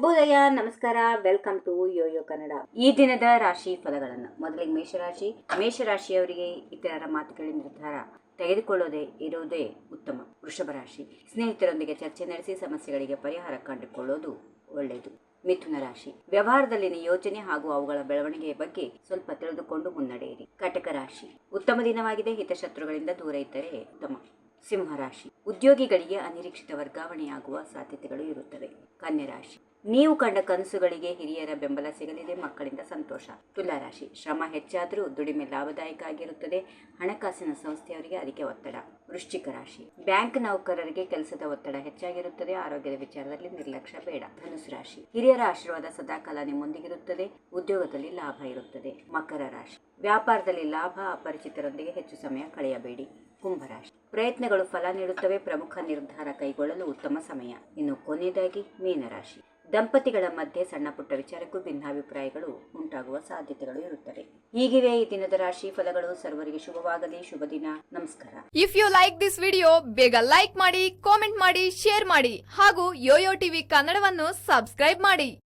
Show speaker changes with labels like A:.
A: ಶುಭೋದಯ, ನಮಸ್ಕಾರ, welcome to Yoyo Kannada. ಈ ದಿನದ ರಾಶಿ ಫಲಗಳನ್ನು ಮೊದಲಿಗೆ ಮೇಷರಾಶಿಯವರಿಗೆ ಇತರರ ಮಾತುಗಳ ನಿರ್ಧಾರ ತೆಗೆದುಕೊಳ್ಳೋದೇ ಇರುವುದೇ ಉತ್ತಮ. ವೃಷಭ ರಾಶಿ, ಸ್ನೇಹಿತರೊಂದಿಗೆ ಚರ್ಚೆ ನಡೆಸಿ ಸಮಸ್ಯೆಗಳಿಗೆ ಪರಿಹಾರ ಕಂಡುಕೊಳ್ಳೋದು ಒಳ್ಳೆಯದು. ಮಿಥುನ ರಾಶಿ, ವ್ಯವಹಾರದಲ್ಲಿ ಯೋಜನೆ ಹಾಗೂ ಅವುಗಳ ಬೆಳವಣಿಗೆಯ ಬಗ್ಗೆ ಸ್ವಲ್ಪ ತಿಳಿದುಕೊಂಡು ಮುನ್ನಡೆಯಿರಿ. ಕಟಕ ರಾಶಿ, ಉತ್ತಮ ದಿನವಾಗಿದೆ, ಹಿತಶತ್ರುಗಳಿಂದ ದೂರ ಇದ್ದರೆ ಉತ್ತಮ. ಸಿಂಹ ರಾಶಿ, ಉದ್ಯೋಗಿಗಳಿಗೆ ಅನಿರೀಕ್ಷಿತ ವರ್ಗಾವಣೆಯಾಗುವ ಸಾಧ್ಯತೆಗಳು ಇರುತ್ತವೆ. ಕನ್ಯಾ ರಾಶಿ, ನೀವು ಕಂಡ ಕನಸುಗಳಿಗೆ ಹಿರಿಯರ ಬೆಂಬಲ ಸಿಗಲಿದೆ, ಮಕ್ಕಳಿಂದ ಸಂತೋಷ. ತುಲಾ ರಾಶಿ, ಶ್ರಮ ಹೆಚ್ಚಾದರೂ ದುಡಿಮೆ ಲಾಭದಾಯಕ ಆಗಿರುತ್ತದೆ, ಹಣಕಾಸಿನ ಸಂಸ್ಥೆಯವರಿಗೆ ಅದಕ್ಕೆ ಒತ್ತಡ. ವೃಶ್ಚಿಕ ರಾಶಿ, ಬ್ಯಾಂಕ್ ನೌಕರರಿಗೆ ಕೆಲಸದ ಒತ್ತಡ ಹೆಚ್ಚಾಗಿರುತ್ತದೆ, ಆರೋಗ್ಯದ ವಿಚಾರದಲ್ಲಿ ನಿರ್ಲಕ್ಷ್ಯ ಬೇಡ. ಧನುಸು ರಾಶಿ, ಹಿರಿಯರ ಆಶೀರ್ವಾದ ಸದಾಕಾಲ ನಿಮ್ಮೊಂದಿಗಿರುತ್ತದೆ, ಉದ್ಯೋಗದಲ್ಲಿ ಲಾಭ ಇರುತ್ತದೆ. ಮಕರ ರಾಶಿ, ವ್ಯಾಪಾರದಲ್ಲಿ ಲಾಭ, ಅಪರಿಚಿತರೊಂದಿಗೆ ಹೆಚ್ಚು ಸಮಯ ಕಳೆಯಬೇಡಿ. ಕುಂಭರಾಶಿ, ಪ್ರಯತ್ನಗಳು ಫಲ ನೀಡುತ್ತವೆ, ಪ್ರಮುಖ ನಿರ್ಧಾರ ಕೈಗೊಳ್ಳಲು ಉತ್ತಮ ಸಮಯ. ಇನ್ನು ಕೊನೆಯದಾಗಿ ಮೀನರಾಶಿ, ದಂಪತಿಗಳ ಮಧ್ಯೆ ಸಣ್ಣ ಪುಟ್ಟ ವಿಚಾರಕ್ಕೂ ಭಿನ್ನಾಭಿಪ್ರಾಯಗಳು ಉಂಟಾಗುವ ಸಾಧ್ಯತೆಗಳು ಇರುತ್ತವೆ. ಹೀಗಿವೆ ಈ ದಿನದ ರಾಶಿ ಫಲಗಳು. ಸರ್ವರಿಗೆ ಶುಭವಾಗಲಿ. ಶುಭ ದಿನ. ನಮಸ್ಕಾರ.
B: If you like this video, ಬೇಗ ಲೈಕ್ ಮಾಡಿ, ಕಾಮೆಂಟ್ ಮಾಡಿ, ಶೇರ್ ಮಾಡಿ ಹಾಗೂ ಯೋಯೋ ಟಿವಿ ಕನ್ನಡವನ್ನು ಸಬ್ಸ್ಕ್ರೈಬ್ ಮಾಡಿ.